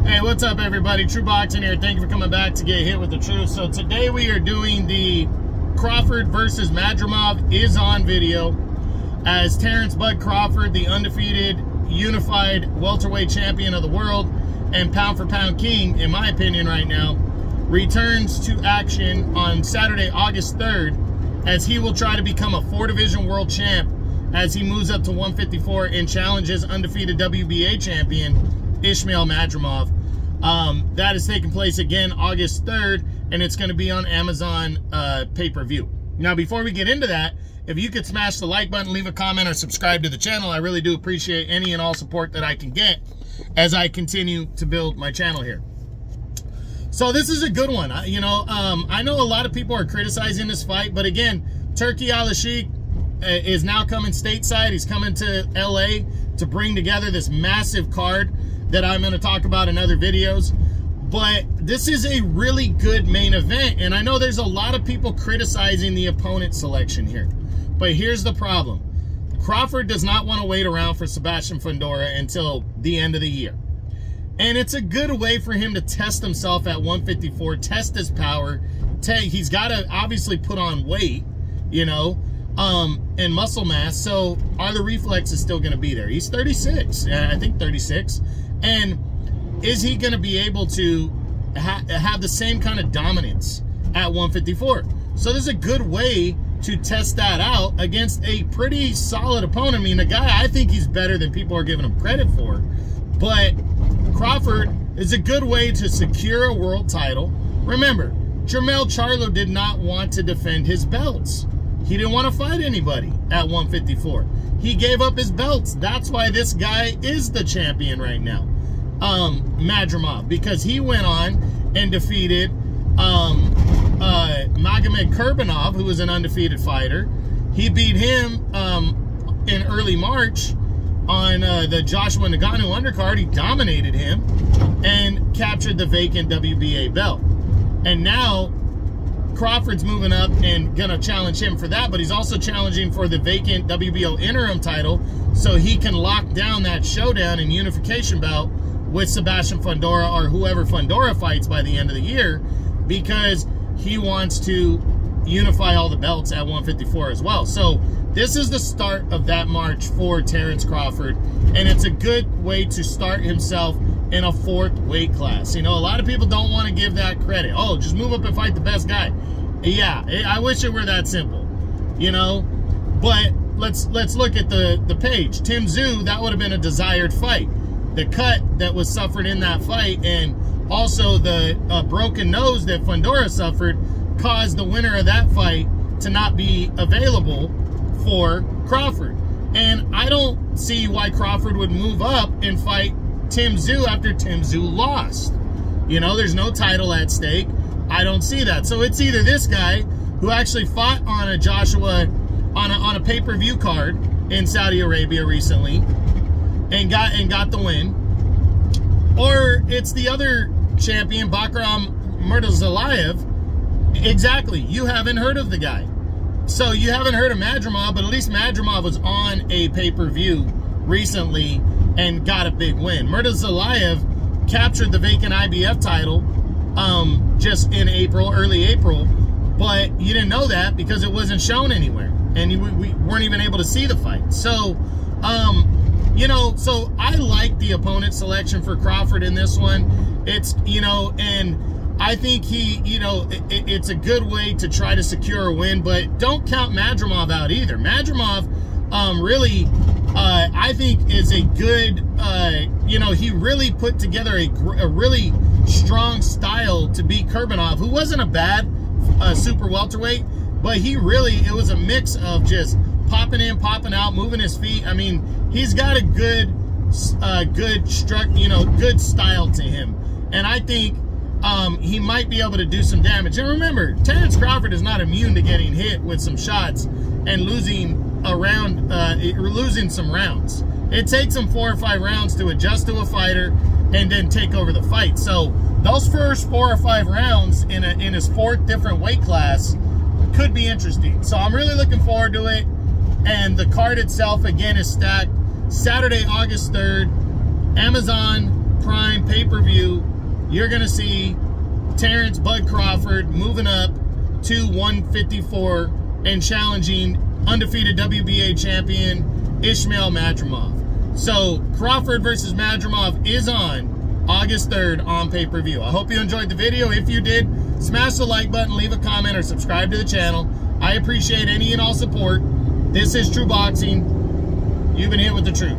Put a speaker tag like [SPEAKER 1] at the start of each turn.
[SPEAKER 1] Hey, what's up everybody? True Boxing here. Thank you for coming back to get hit with the truth. So today we are doing the Crawford versus Madrimov Is On video as Terrence Bud Crawford, the undefeated unified welterweight champion of the world and pound for pound king, in my opinion right now, returns to action on Saturday, August 3rd, as he will try to become a 4-division world champ as he moves up to 154 and challenges undefeated WBA champion Ismail Madrimov. That is taking place again August 3rd, and it's going to be on Amazon pay-per-view. Now, before we get into that, if you could smash the like button, leave a comment, or subscribe to the channel, I really do appreciate any and all support that I can get as I continue to build my channel here. So this is a good one. I know a lot of people are criticizing this fight, but again, Turki Al-Sheikh is now coming stateside. He's coming to LA to bring together this massive card that I'm going to talk about in other videos. But this is a really good main event, and I know there's a lot of people criticizing the opponent selection here. But here's the problem. Crawford does not want to wait around for Sebastian Fundora until the end of the year. And it's a good way for him to test himself at 154, test his power. He's got to obviously put on weight, and muscle mass. So are the reflexes still going to be there? He's 36, I think 36. And is he going to be able to have the same kind of dominance at 154? So there's a good way to test that out against a pretty solid opponent. I mean, a guy, I think he's better than people are giving him credit for. But Crawford is a good way to secure a world title. Remember, Jermell Charlo did not want to defend his belts. He didn't want to fight anybody at 154. He gave up his belts. That's why this guy is the champion right now, Madrimov, because he went on and defeated Magomed Kurbanov, who was an undefeated fighter. He beat him in early March on the Joshua Nagano undercard. He dominated him and captured the vacant WBA belt. And now Crawford's moving up and gonna challenge him for that, but he's also challenging for the vacant WBO interim title so he can lock down that showdown and unification bout with Sebastian Fundora or whoever Fundora fights by the end of the year, because he wants to unify all the belts at 154 as well. So this is the start of that march for Terrence Crawford, and it's a good way to start himself in a 4th weight class. A lot of people don't want to give that credit. Oh, just move up and fight the best guy. Yeah, I wish it were that simple, but let's look at the page. Tim Tszyu, that would have been a desired fight. The cut that was suffered in that fight, and also the broken nose that Fundora suffered, caused the winner of that fight to not be available for Crawford. And I don't see why Crawford would move up and fight Tim Tszyu after Tim Tszyu lost. There's no title at stake. I don't see that. So it's either this guy who actually fought on a Joshua on a pay-per-view card in Saudi Arabia recently and got the win, or it's the other champion, Bakram Murtazalayev. Exactly. You haven't heard of the guy. So you haven't heard of Madrimov, but at least Madrimov was on a pay-per-view recently and got a big win. Murtazalayev captured the vacant IBF title just in April, early April, but you didn't know that because it wasn't shown anywhere, and we weren't even able to see the fight. So, so I like the opponent selection for Crawford in this one. It's, and I think it's a good way to try to secure a win, but don't count Madrimov out either. Madrimov really, I think is a good, he really put together a really strong style to beat Kurbanov, who wasn't a bad super welterweight, but it was a mix of just popping in, popping out, moving his feet. I mean, he's got a good good style to him, and I think he might be able to do some damage. And remember, Terrence Crawford is not immune to getting hit with some shots and losing some rounds. It takes him 4 or 5 rounds to adjust to a fighter and then take over the fight. So those first 4 or 5 rounds in his 4th different weight class could be interesting. So I'm really looking forward to it. And the card itself, again, is stacked. Saturday, August 3rd, Amazon Prime pay-per-view, you're going to see Terrence Bud Crawford moving up to 154 and challenging undefeated WBA champion Ismail Madrimov. So Crawford versus Madrimov is on August 3rd on pay-per-view. I hope you enjoyed the video. If you did, smash the like button, leave a comment, or subscribe to the channel. I appreciate any and all support. This is True Boxing. You've been hit with the truth.